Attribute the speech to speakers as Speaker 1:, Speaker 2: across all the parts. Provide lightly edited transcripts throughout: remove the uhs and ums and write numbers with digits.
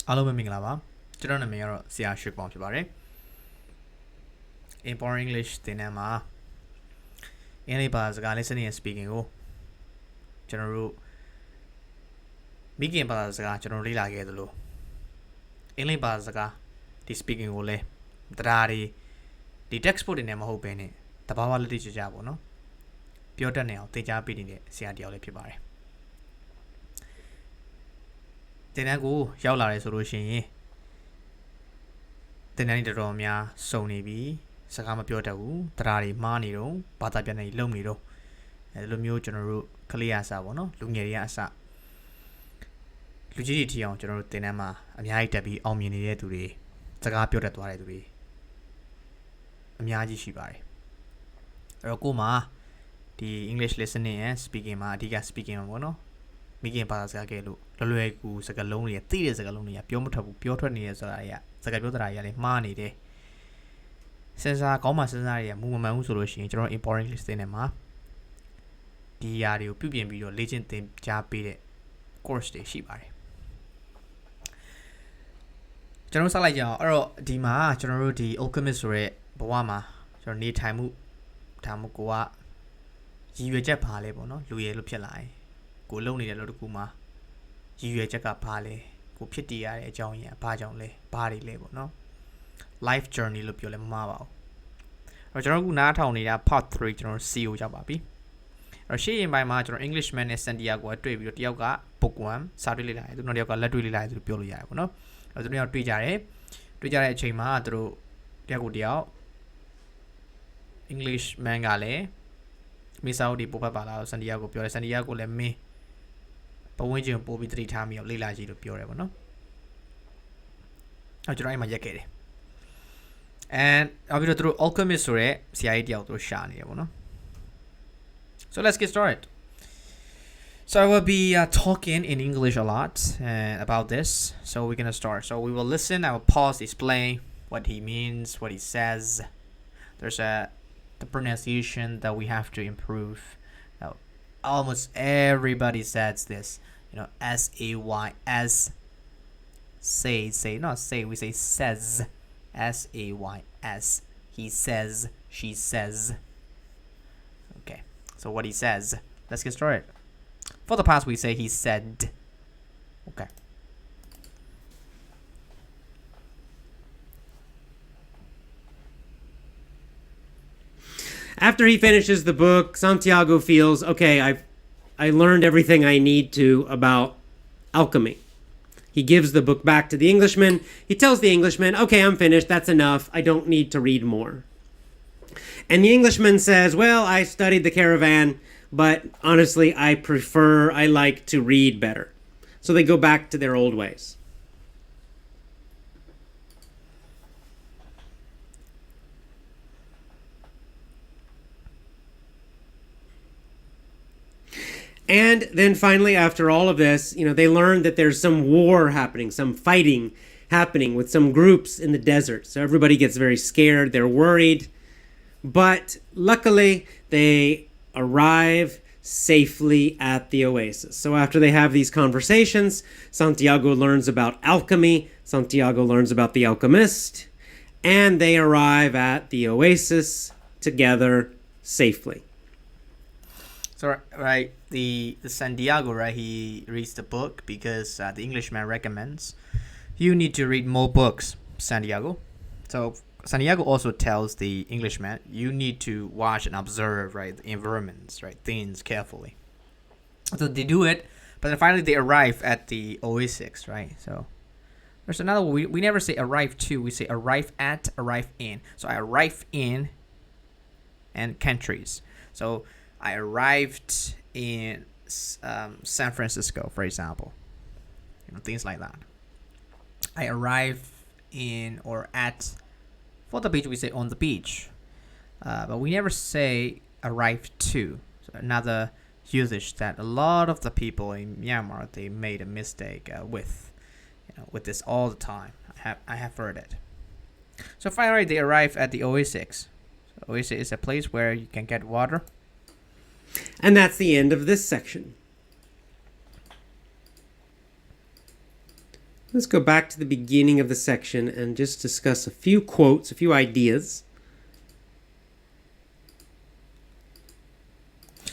Speaker 1: အားလုံးပဲမင်္ဂလာပါကျွန်တော်နာမည်ကတော့ဆရာရွှေပေါင်ဖြစ်ပါတယ် Important English သင်တန်းမှာအင်္ဂလိပ်ဘာသာစကား listening and speaking ကိုကျွန်တော်တို့မိခင်ဘာသာစကားကျွန်တော်လေ့လာခဲ့သလိုအင်္ဂလိပ်ဘာသာစကားဒီ speaking ကိုလည်းတရားတွေဒီ textbook တွေနဲ့မဟုတ်ဘဲနဲ့တဘာဝလက်တွေ့ကြကြပေါ့နော်ပြောတတ်နေအောင်သင်ကြားပေးနေတဲ့ဆရာတယောက်လည်းဖြစ်ပါတယ်သင်တန်းကိုရောက်လာတယ်ဆိုလို့ရှိရင်သင်တန်းတွေတော်တော်များစုံနေပြီစကားမပြောတတ်ဘူးတရားတွေမှားနေတော့ဘာသာပြန်နေလုံနေတော့အဲဒီလိုမျိုးကျွန်တော်တို့ကလေးအစားပေါ့နော်လူငယ်တွေကအစားလူကြီးတွေထီအောင်ကျွန်တော်တို့သင်တန်းမှာအများကြီးတက်ပြီးအောင်မြင်နေတဲ့သူတွေစကားပြောတတ်သွားတဲ့သူတွေအများကြီးရှိပါတယ်အဲ့တော့ကိုမှဒီ English listening and speaking မှာအဓိက speaking မှာပေါ့နော်မိခင်ဘာသာစကားကဲလို့လွယ်ကူစကားလုံးတွေသိတဲ့စကားလုံးတွေကပြောမထွက်ဘူးပြောထွက်နေတဲ့ဆိုတာတွေကစကားပြောတာတွေကလည်းမှားနေတယ်စဉ်းစားကောင်းမှစဉ်းစားရမူမမှန်ဘူးဆိုလို့ရှိရင်ကျွန်တော် important English သင်တဲ့မှာဒီຢာတွေကိုပြုပြင်ပြီးတော့လေ့ကျင့်သင်ကြားပေးတဲ့ course တွေရှိပါတယ်ကျွန်တော်စလိုက်ကြအောင်အဲ့တော့ဒီမှာကျွန်တော်တို့ဒီ Alchemist ဆိုတဲ့ဘဝမှာကျွန်တော်နေထိုင်မှုဒါမှမဟုတ်ကိုကရည်ရွယ်ချက်ပါလဲပေါ့နော်လူရည်လို့ဖြစ်လာရင်ကိုလုံနေတဲ့လို့တကူမှာရည်ရွယ်ချက်ကဘာလဲကိုဖြစ်တည်ရတဲ့အကြောင်းရင်းဘာကြောင့်လဲဘာတွေလဲပေါ့နော် life journey လို့ပြောလဲမမှားပါဘူးအဲ့တော့ကျွန်တော်အခုနားထောင်နေတာ part 3ကျွန်တော် C ကိုရောက်ပါပြီအဲ့တော့ရှေ့ရင်ပိုင်းမှာကျွန်တော် Englishman နဲ့ Santiago ကတွေ့ပြီးတော့တယောက်က book 1စာတွေ့လေ့လာတယ်သူတို့တယောက်ကလက်တွေ့လေ့လာတယ်လို့ပြောလို့ရတယ်ပေါ့နော်အဲ့တော့သူတို့ကတွေ့ကြတဲ့အချိန်မှာသူတို့တယောက်ကိုတယောက် Englishman ကလည်းမိစာဦးဒီပို့ဖတ်ပါလား Santiago ပြောတယ် Santiago လည်းမင်းပဝန်းကျင်ပို့ပြီးတတိထားမိအောင်လေ့လာကြည့်လို့ပြောတယ်ပေါ့နော်အဲ့ကျွန်တော်အဲ့မှာရက်ခဲ့တယ် and နောက်ပြီးတော့သူတို့ Alchemist ဆိုတဲ့ဆရာကြီးတယောက်သူတို့ရှာနေတယ်ပေါ့နော် so let's get started so I will be talking in English a lot about this so we're gonna start so we will listen I will pause explain what he means what he says there's the pronunciation that we have to improve almost everybody says this you know S-A-Y as say not say we say says S-A-Y-S he says she says okay so what he says let's get started for the past we say he said okay
Speaker 2: After he finishes the book, Santiago feels, okay, I learned everything I need to about alchemy. He gives the book back to the Englishman. He tells the Englishman, okay, I'm finished. That's enough. I don't need to read more. And the Englishman says, well, I studied the Caravan, but honestly, I like to read better. So they go back to their old ways. And then finally, after all of this, they learn that there's some war happening, some fighting happening with some groups in the desert. So everybody gets very scared. They're worried. But luckily, they arrive safely at the oasis. So after they have these conversations, Santiago learns about alchemy. Santiago learns about the alchemist. And they arrive at the oasis together safely.
Speaker 1: So right, the Santiago, right, he reads the book because the Englishman recommends you need to read more books, Santiago. So Santiago also tells the Englishman you need to watch and observe, right, the environments, right, things carefully. So they do it, but then finally they arrive at the oasis, right? So there's another we never say arrive to, we say arrive at, arrive in. So I arrive in and countries. So I arrived in San Francisco, for example. Things like that. I arrive in or at. For the beach, we say on the beach. But we never say arrive to. So another usage that a lot of the people in Myanmar, they made a mistake with this all the time. I have heard it. So finally, they arrive at the oasis. So oasis is a place where you can get water.
Speaker 2: And that's the end of this section. Let's go back to the beginning of the section and just discuss a few quotes, a few ideas.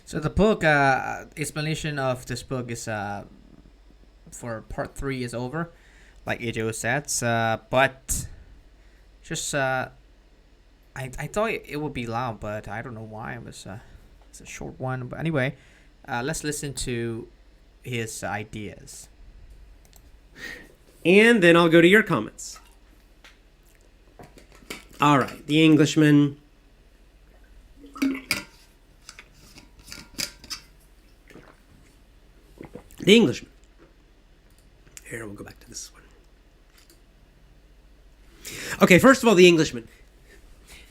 Speaker 1: So the book explanation of this book is for part 3 is over, like AJO says. But just I thought it would be loud, but I don't know why it was. It's a short one, but anyway, let's listen to his ideas.
Speaker 2: And then I'll go to your comments. All right, The Englishman. The Englishman. Here, we'll go back to this one. Okay, first of all, The Englishman.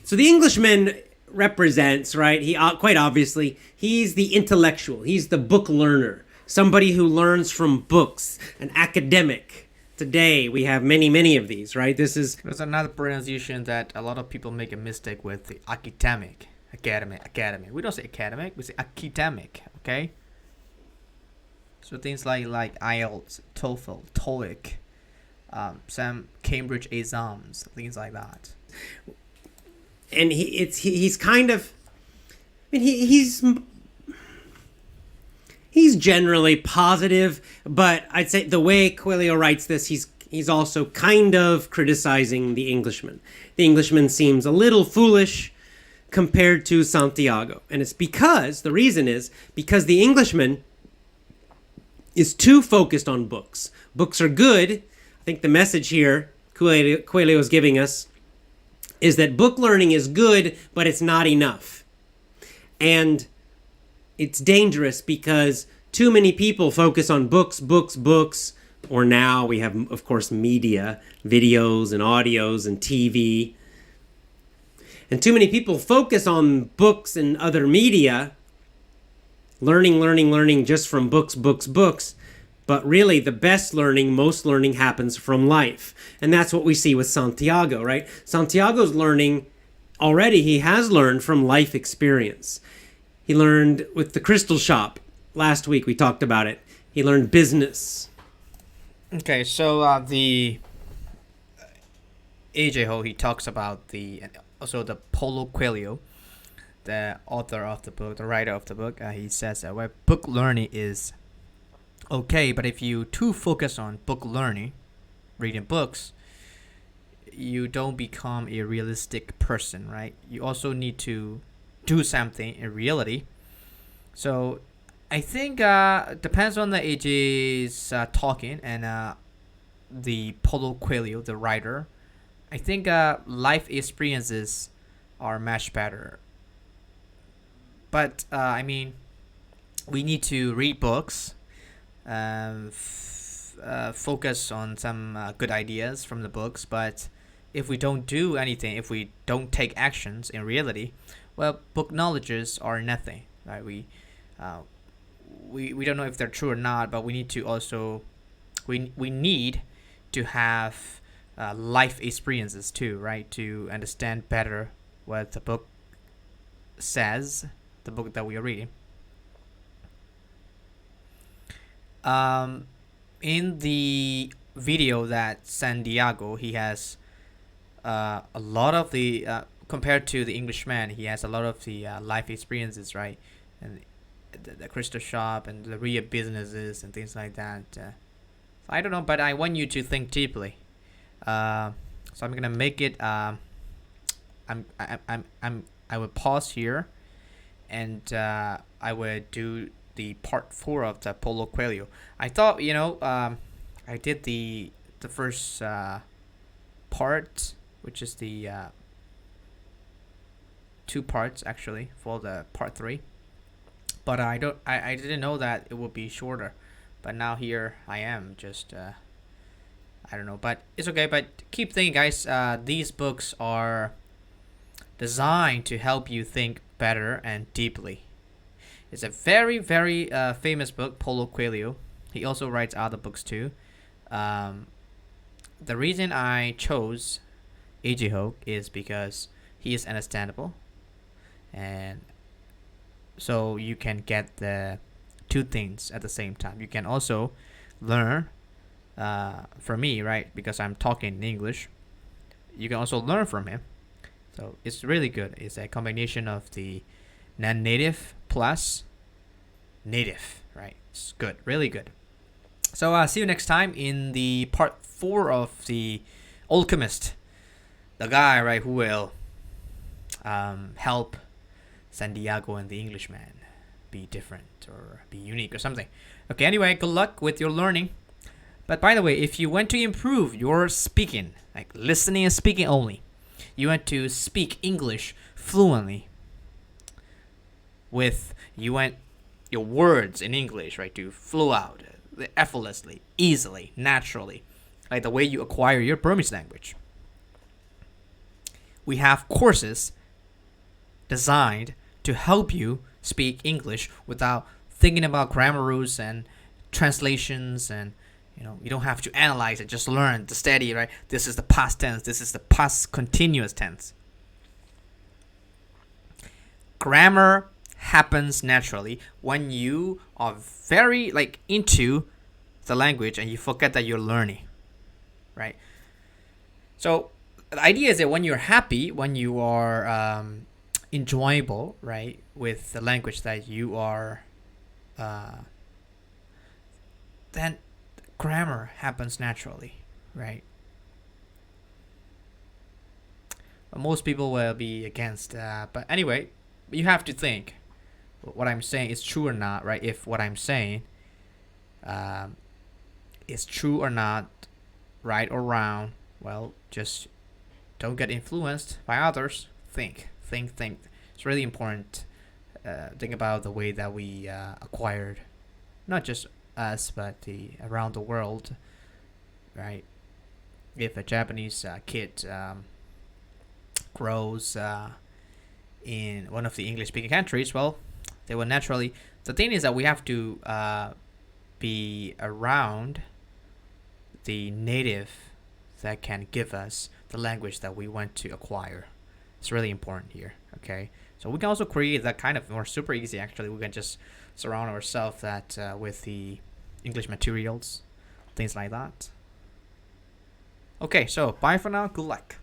Speaker 2: So The Englishman represents, right, he quite obviously, he's the intellectual. He's the book learner. Somebody who learns from books, an academic. Today, we have many, many of these, right? There's
Speaker 1: another pronunciation that a lot of people make a mistake with, the academic. Academic. We don't say academic, we say academic, okay? So things like IELTS, TOEFL, TOEIC, some Cambridge exams, things like that.
Speaker 2: And he's kind of, I mean, he's generally positive, but I'd say the way Coelho writes this, he's also kind of criticizing the Englishman. The Englishman seems a little foolish compared to Santiago, and it's because the reason is because the Englishman is too focused on books. Books are good. I think the message here Coelho is giving us is that book learning is good, but it's not enough. And it's dangerous because too many people focus on books, or now we have, of course, media, videos and audios and TV. And too many people focus on books and other media, learning just from books. But really, the best learning, most learning happens from life. And that's what we see with Santiago, right? Santiago's learning, already he has learned from life experience. He learned with the crystal shop. Last week we talked about it. He learned business.
Speaker 1: Okay, so the AJ Ho, he talks about also the Paulo Coelho, the author of the book, the writer of the book. He says that well, book learning is okay, but if you too focus on book learning, reading books, you don't become a realistic person, right? You also need to do something in reality. So I think depends on the AJ's talking and the Paulo Coelho, the writer. I think life experiences are much better. But I mean, we need to read books, focus on some good ideas from the books. But if we don't do anything, if we don't take actions in reality, well, book knowledges are nothing, right? We don't know if they're true or not, but we need to also we need to have life experiences too, right? To understand better what the book says, the book that we are reading. In the video that Santiago, he has a lot of the compared to the Englishman, he has a lot of the life experiences, right? And the crystal shop and the real businesses and things like that. I don't know, but I want you to think deeply. So I'm gonna make it. I will pause here, and I will do the part 4 of the Paulo Coelho. I thought I did the first part, which is the 2 parts actually for the part 3. But I didn't know that it would be shorter. But now here I am just I don't know, but it's okay. But keep thinking, guys. These books are designed to help you think better and deeply. It's a very, very famous book, Paulo Coelho. He also writes other books too. The reason I chose A.J. Hogue is because he is understandable, and so you can get the 2 things at the same time. You can also learn for me, right? Because I'm talking in English. You can also learn from him. So it's really good. It's a combination of the non-native plus native, right? It's good, really good. So see you next time in the part 4 of the Alchemist, the guy, right, who will help Santiago and the Englishman be different or be unique or something. Okay, anyway, good luck with your learning. But by the way, if you want to improve your speaking, like listening and speaking only, you want to speak English fluently you want your words in English, right, to flow out effortlessly, easily, naturally, like the way you acquire your Burmese language. We have courses designed to help you speak English without thinking about grammar rules and translations, and you don't have to analyze it. Just learn the steady, right? This is the past tense. This is the past continuous tense. Grammar happens naturally when you are very into the language and you forget that you're learning, right? So the idea is that when you're happy, when you are enjoyable, right, with the language that you are, then grammar happens naturally, right? But most people will be against that. But anyway, you have to think what I'm saying is true or not, right? If what I'm saying is true or not, right or wrong, well, just don't get influenced by others. Think. It's really important. Think about the way that we acquired, not just us, but the around the world, right? If a Japanese kid grows in one of the English-speaking countries, well, they will naturally. The thing is that we have to be around the native that can give us the language that we want to acquire. It's really important here. Okay, so we can also create that kind of more super easy. Actually, we can just surround ourselves that with the English materials, things like that. Okay, so bye for now. Good luck.